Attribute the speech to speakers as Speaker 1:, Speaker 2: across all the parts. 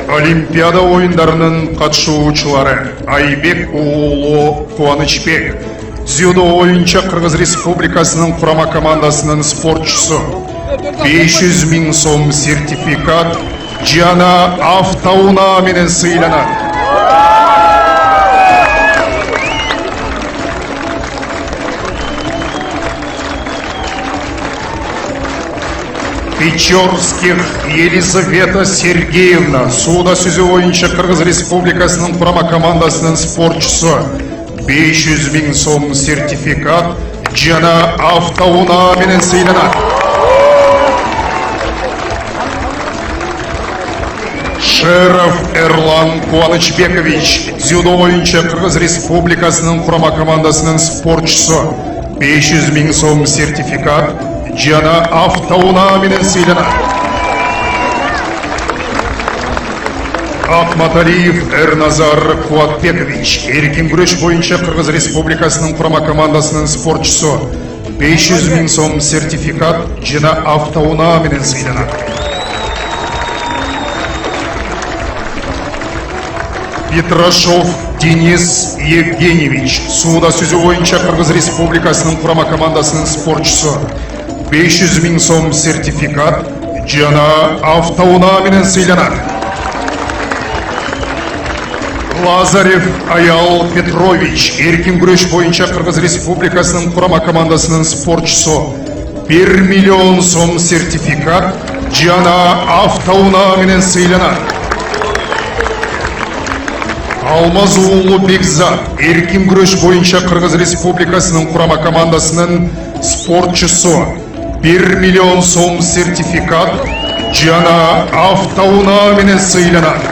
Speaker 1: Олимпиада ойындарының қатысушылары Айбек Уулу Кубанычбек, дзюдо ойынша Қырғыз Республикасының құрама командасының спортшысы, 500 000 сом сертификат жана автоунаа менен сыйланат. Печорских Елизавета Сергеевна, сууда сөзі ойынша Қырғыз Республикасының құрама командасының спортшысы, 500 000 сом сертификат жана автоунаа менен сыйланат. Шеров Эрлан Кубанычбекович, дзюдо ойынша Қырғыз Республикасының құрама командасының спортшысы, 500 000 сом сертификат жана автоунаа менен сыйланат. Акматалиев Эрназар Куатбекович, эркин күрөш боюнча Кыргыз Республикасынын курама командасынын спортчусу, 500 000 сом сертификат жана автоунаа менен сыйланат. Петрашов Денис Евгеньевич, сууда сөзү боюнча Кыргыз Республикасынын курама командасынын спортчусу, 500 000 сом сертификат жана автоунаа менен сыйланат. Лазарев Аял Петрович, эркин күрөш боюнча Кыргыз Республикасынын курама командасынын спортчусу, 1 миллион сом сертификат жана автоунаа менен сыйланат. Алмаз Уулу Бекзат, эркин күрөш боюнча Кыргыз Республикасынын курама командасынын спортчусу, 1 миллион сом сертификат жана автоунаа менен сыйланат.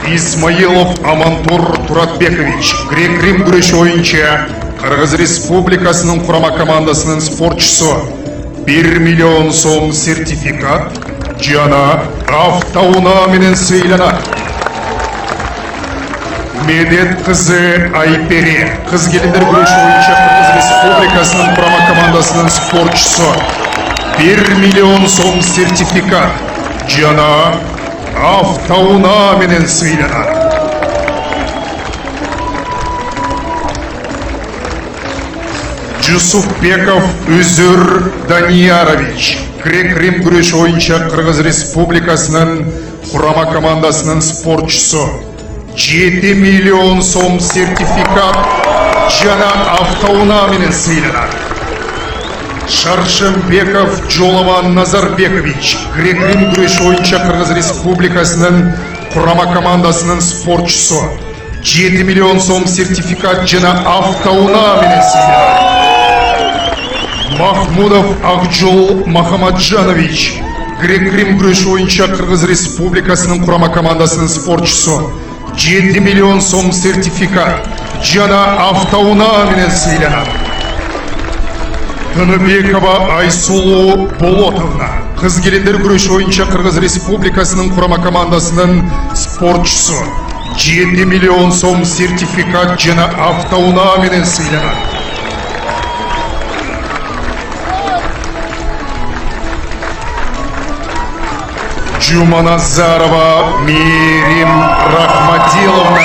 Speaker 1: Исмаилов Амантур Туратбекович, грек-рим күрөш боюнча Кыргыз Республикасынын курама командасынын спортчусу, 1 миллион сом сертификат жана автоунаа менен сыйланат. Медет кызы Айпери, кыз келиндер күрөш боюнча Кыргыз Республикасынын курама командасынын спортчусу, 1 миллион сом сертификат жана автоунаа менен сыйланат. Жусупбеков Үзүр Даниярович, грек-рим күрөш боюнча Кыргыз Республикасынын курама командасынын спортчусу, 7 миллион сом сертификат жана автоунаа менен сыйланат. Шаршембеков Жоломан Назарбекович, грек-рим күрөш боюнча Кыргыз Республикасынын курама командасынын спортчусу, 7 миллион сом сертификат жана автоунаа менен сыйланат. Махмудов Акжол Махамаджанович, грек-рим күрөш боюнча Кыргыз Республикасынын курама командасынын спортчусу, 7 миллион сом сертификат жана автоунаа менен сыйланат. Тыныбекова Айсулу Болотовна, кыз келиндер күрөш боюнча Кыргыз Республикасынын курама командасынын спортчусу, 7 миллион сом сертификат жана автоунаа менен сыйланат. Жуманазарова Мирим Рахматиловна,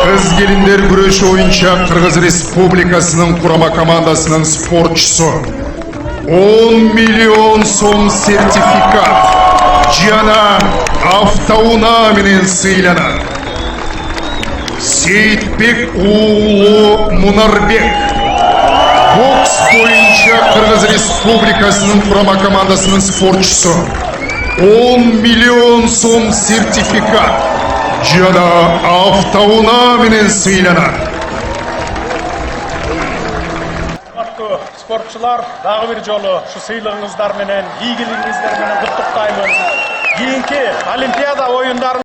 Speaker 1: кыз келиндер күрөш боюнча Кыргыз Республикасынын курама командасынын спортчусу, 10 миллион сом сертификат жана автоунаа менен сыйланат. Сейитбек Уулу Мунарбек, бокс боюнча Кыргыз Республикасынын курама командасынын спортчусу, 10 миллион сом сертификат жана автоунаа менен сыйланат.
Speaker 2: Спортчулар, дагы бир жолу ушу сыйлыгыңыздар менен, ийгилигиңиздер менен куттуктаймын. Кийинки Олимпиада оюндарын